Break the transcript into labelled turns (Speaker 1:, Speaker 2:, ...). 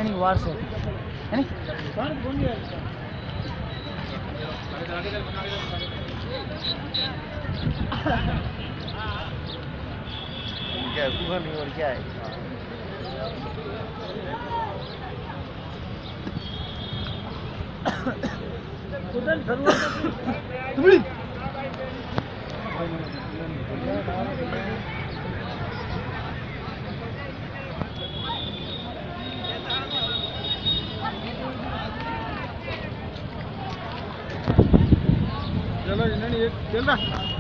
Speaker 1: नहीं वार से है
Speaker 2: क्या नहीं और क्या है चलो नहीं चल रहा